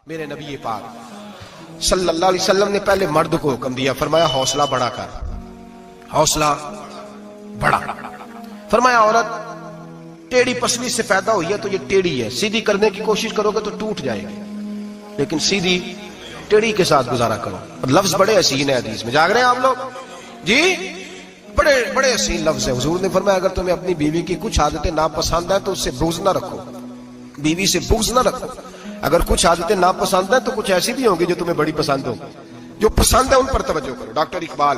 میرے نبی پاک صلی اللہ علیہ وسلم نے پہلے مرد کو حکم دیا، فرمایا حوصلہ بڑا کر، حوصلہ بڑا۔ فرمایا عورت ٹیڑھی پسلی سے پیدا ہوئی ہے تو یہ ٹیڑھی ہے، سیدھی کرنے کی کوشش کرو گے تو ٹوٹ جائے گی، لیکن سیدھی ٹیڑھی کے ساتھ گزارا کرو۔ لفظ بڑے حسین ہیں حدیث میں، جاگ رہے ہیں آپ لوگ جی؟ بڑے بڑے حسین لفظ ہیں۔ حضور نے فرمایا اگر تمہیں اپنی بیوی کی کچھ عادتیں ناپسند ہیں تو اس سے بغض نہ رکھو، بیوی سے بغض نہ رکھو۔ اگر کچھ عادتیں ناپسند ہیں تو کچھ ایسی بھی ہوں گی جو تمہیں بڑی پسند ہوں، جو پسند ہے ان پر توجہ کرو۔ ڈاکٹر اقبال،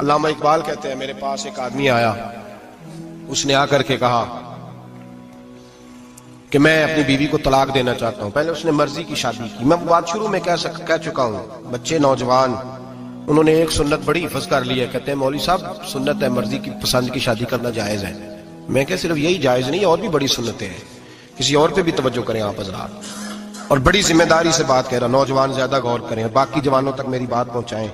علامہ اقبال کہتے ہیں میرے پاس ایک آدمی آیا، اس نے آ کر کے کہا کہ میں اپنی بیوی کو طلاق دینا چاہتا ہوں۔ پہلے اس نے مرضی کی شادی کی، میں بات شروع میں کہہ چکا ہوں، بچے نوجوان انہوں نے ایک سنت بڑی حفظ کر لی ہے، کہتے ہیں مولوی صاحب سنت ہے مرضی کی پسند کی شادی کرنا جائز ہے۔ میں کہ صرف یہی جائز نہیں، اور بھی بڑی سنتیں ہیں، کسی اور پہ بھی توجہ کریں آپ حضرات، اور بڑی ذمہ داری سے بات کہہ رہا، نوجوان زیادہ غور کریں اور باقی جوانوں تک میری بات پہنچائیں۔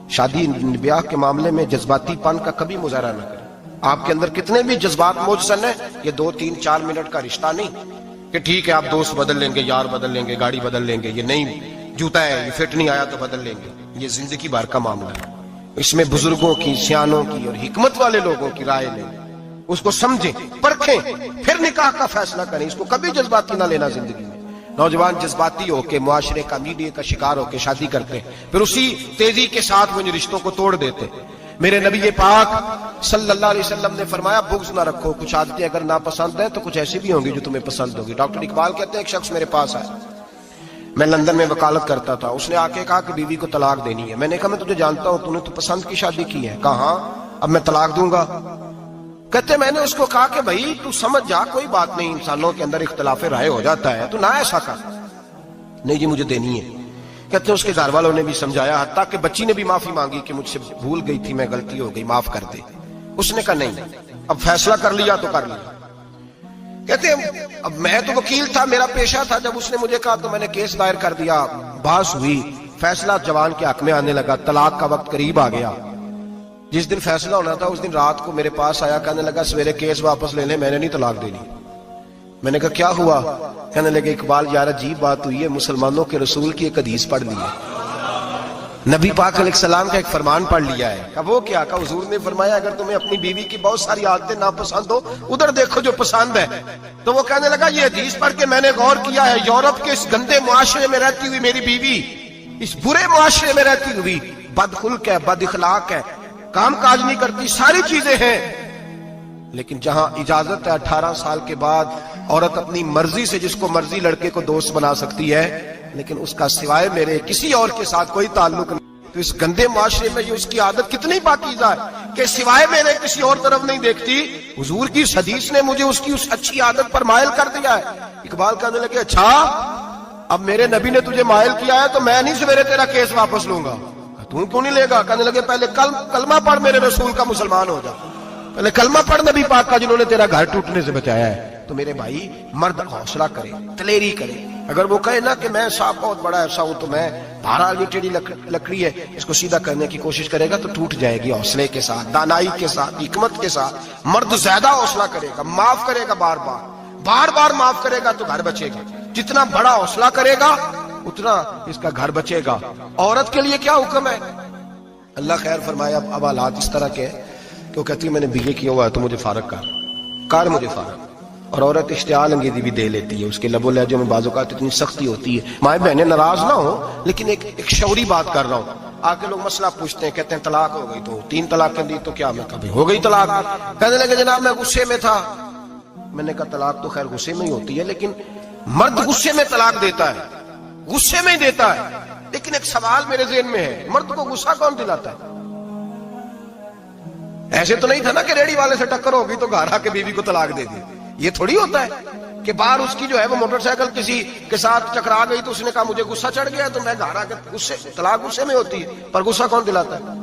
شادی بیاہ کے معاملے میں جذباتی پن کا کبھی مظاہرہ نہ کریں۔ آپ کے اندر کتنے بھی جذبات موجود ہیں، یہ 2 3 4 منٹ کا رشتہ نہیں کہ ٹھیک ہے آپ دوست بدل لیں گے، یار بدل لیں گے، گاڑی بدل لیں گے، یہ نہیں جوتا ہے یہ فٹ نہیں آیا تو بدل لیں گے، یہ زندگی بھر کا معاملہ ہے۔ اس میں بزرگوں کی، سیانوں کی اور حکمت والے لوگوں کی رائے لیں، اس کو سمجھیں، پرکھیں، پھر نکاح کا فیصلہ کریں۔ اس کو کبھی جذباتی نہ لینا زندگی میں۔ نوجوان جذباتی ہو کے معاشرے کا، میڈیا کا شکار ہو کے شادی کرتے ہیں، پھر اسی تیزی کے ساتھ وہ رشتوں کو توڑ دیتے۔ میرے نبی پاک صلی اللہ علیہ وسلم نے فرمایا بغض نہ رکھو، کچھ عادتیں اگر ناپسند ہیں تو کچھ ایسی بھی ہوں گی جو تمہیں پسند ہوگی۔ ڈاکٹر اقبال کہتے ہیں ایک شخص میرے پاس آیا، میں لندن میں وکالت کرتا تھا، اس نے آ کے کہا کہ بیوی کو طلاق دینی ہے۔ میں نے کہا میں تجھے جانتا ہوں، تو نے تو پسند کی شادی کی ہے۔ کہا ہاں، اب میں طلاق دوں گا؟ کہتے میں نے اس کو کہا کہ بھائی تو سمجھ جا، کوئی بات نہیں، انسانوں کے اندر اختلاف رائے ہو جاتا ہے، تو نہ ایسا کر۔ نہیں جی مجھے دینی ہے۔ کہتے ہیں اس کے گھر والوں نے بھی سمجھایا، حتیٰ کہ بچی نے بھی معافی مانگی کہ مجھ سے بھول گئی تھی میں، غلطی ہو گئی، معاف کر دے۔ اس نے کہا نہیں، اب فیصلہ کر لیا تو کر لیا۔ کہتے ہیں اب میں تو وکیل تھا، میرا پیشہ تھا، جب اس نے مجھے کہا تو میں نے کیس دائر کر دیا، بحث ہوئی، فیصلہ جوان کے حق میں آنے لگا، طلاق کا وقت قریب آ گیا۔ جس دن فیصلہ ہونا تھا اس دن رات کو میرے پاس آیا، کہنے لگا سویرے کیس واپس لے لیں، میں نے نہیں طلاق دینی۔ میں نے کہا کیا ہوا؟ کہنے لگے اقبال یار عجیب بات ہوئی ہے، مسلمانوں کے رسول کی ایک حدیث پڑھ لی ہے، نبی پاک علیہ السلام کا ایک فرمان پڑھ لیا ہے۔ کہا وہ کیا؟ کہا حضور نے فرمایا اگر تمہیں اپنی بیوی کی بہت ساری عادتیں ناپسند ہو، ادھر دیکھو جو پسند ہے۔ تو وہ کہنے لگا یہ حدیث پڑھ کے میں نے غور کیا ہے، یورپ کے اس گندے معاشرے میں رہتی ہوئی میری بیوی، اس برے معاشرے میں رہتی ہوئی بد خلق ہے، بد اخلاق ہے، کام کاج نہیں کرتی، ساری چیزیں ہیں، لیکن جہاں اجازت ہے 18 سال کے بعد عورت اپنی مرضی سے جس کو مرضی لڑکے کو دوست بنا سکتی ہے، لیکن اس کا سوائے میرے کسی اور کے ساتھ کوئی تعلق نہیں۔ تو اس گندے معاشرے میں یہ اس کی عادت کتنی پاکیزہ ہے کہ سوائے میرے کسی اور طرف نہیں دیکھتی۔ حضور کی اس حدیث نے مجھے اس کی اس اچھی عادت پر مائل کر دیا ہے۔ اقبال کہنے لگے اچھا اب میرے نبی نے تجھے مائل کیا ہے تو میں نہیں سویرے تیرا کیس واپس لوں گا۔ تو کیوں نہیں لے گا؟ کہنے لگے پہلے کلمہ پڑھ میرے رسول کا، مسلمان ہو جا، پہلے کلمہ پڑھ نبی پاک کا جنہوں نے تیرا گھر ٹوٹنے سے بچایا ہے۔ تو میرے بھائی مرد حوصلہ کرے، دلیری کرے۔ اگر وہ کہے نا کہ میں صاحب بہت بڑا ایسا ہوں تو میں بہرحال یہ ٹیڑھی لکڑی ہے، اس کو سیدھا کرنے کی کوشش کرے گا تو ٹوٹ جائے گی۔ حوصلے کے ساتھ، دانائی کے ساتھ، حکمت کے ساتھ مرد زیادہ حوصلہ کرے گا، معاف کرے گا، بار بار معاف کرے گا تو گھر بچے گا۔ جتنا بڑا حوصلہ کرے گا اتنا اس کا گھر بچے گا۔ عورت کے لیے کیا حکم ہے؟ اللہ خیر فرمایا۔ اب حالات اس طرح کے کہ وہ کہتی ہے میں نے BA کیا ہوا ہے تو مجھے فارغ کر مجھے فارغ۔ اور عورت اشتعال انگیزی بھی دے لیتی ہے، اس کے لب و لہجوں میں بعض اوقات اتنی سختی ہوتی ہے۔ مائیں بہنیں ناراض نہ ہو، لیکن ایک شعوری بات کر رہا ہوں۔ آگے لوگ مسئلہ پوچھتے ہیں، کہتے ہیں طلاق ہو گئی تو 3 طلاق دی تو کیا؟ میں کبھی ہو گئی طلاق۔ کہنے لگے جناب میں غصے میں تھا۔ میں نے کہا طلاق تو خیر غصے میں ہی ہوتی ہے، لیکن مرد غصے میں طلاق دیتا ہے، غصے میں ہی دیتا ہے۔ لیکن ایک سوال میرے ذہن میں ہے، مرد کو غصہ کون دلاتا ہے؟ ایسے تو نہیں تھا نا کہ ریڑی والے سے ٹکر ہوگی تو گھر آ کے بیوی کو طلاق دے دی۔ یہ تھوڑی ہوتا ہے کہ باہر اس کی جو ہے وہ موٹر سائیکل کسی کے ساتھ ٹکرا گئی تو اس نے کہا مجھے غصہ چڑھ گیا تو میں گھر آ کے طلاق غصے میں ہوتی ہے، پر غصہ کون دلاتا ہے؟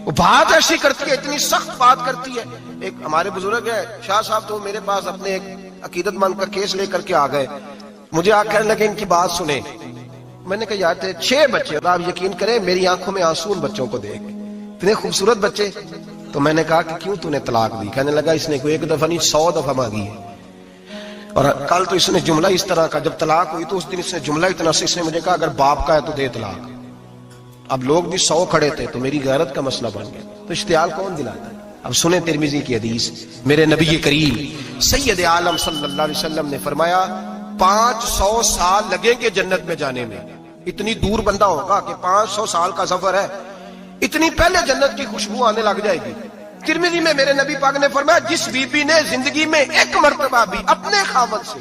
وہ بات ایسی کرتی ہے، اتنی سخت بات کرتی ہے۔ ایک ہمارے بزرگ ہے شاہ صاحب، تو میرے پاس اپنے ایک عقیدت مند کا کیس لے کر کے آ گئے، مجھے آ کہنے لگے ان کی بات سنیں۔ میں نے کہا یار تھے 6 بچے، آپ یقین کریں میری آنکھوں میں آنسو ان بچوں کو دیکھ، اتنے خوبصورت بچے۔ تو میں نے کہا کہ کیوں تو نے طلاق دی؟ کہنے لگا اس نے کوئی 1 دفعہ نہیں 100 دفعہ مانگی ہے۔ اور کل تو اس نے جملہ اس طرح کا، جب طلاق ہوئی تو اس دن اس نے جملہ اتنا سے، اس نے مجھے کہا اگر باپ کا ہے تو دے طلاق۔ اب لوگ بھی 100 کھڑے تھے تو میری غیرت کا مسئلہ بن گیا، تو اشتعال کون دلاتا ہے؟ اب سنیں ترمذی کی حدیث، میرے نبی کریم سید عالم صلی اللہ علیہ وسلم نے فرمایا 500 سال لگیں گے جنت میں جانے میں۔ اتنی دور بندہ ہوگا کہ 500 سال کا سفر ہے، اتنی پہلے جنت کی خوشبو آنے لگ جائے گی۔ ترمذی میں میرے نبی پاک نے فرمایا جس بی بی نے زندگی میں ایک مرتبہ بھی اپنے خاوند سے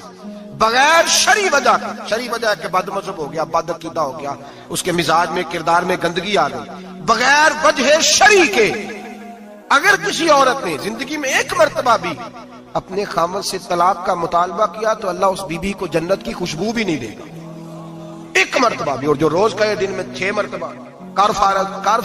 بغیر شرعی وجہ کے، شرعی وجہ کہ بد مذہب ہو گیا، بد عقیدہ ہو گیا، اس کے مزاج میں کردار میں گندگی آ گئی، بغیر وجہ شرعی کے اگر کسی عورت نے زندگی میں ایک مرتبہ بھی اپنے خاوند سے طلاق کا مطالبہ کیا تو اللہ اس بی بی کو جنت کی خوشبو بھی نہیں دے گا، ایک مرتبہ بھی۔ اور جو روز کہے دن میں 6 مرتبہ کار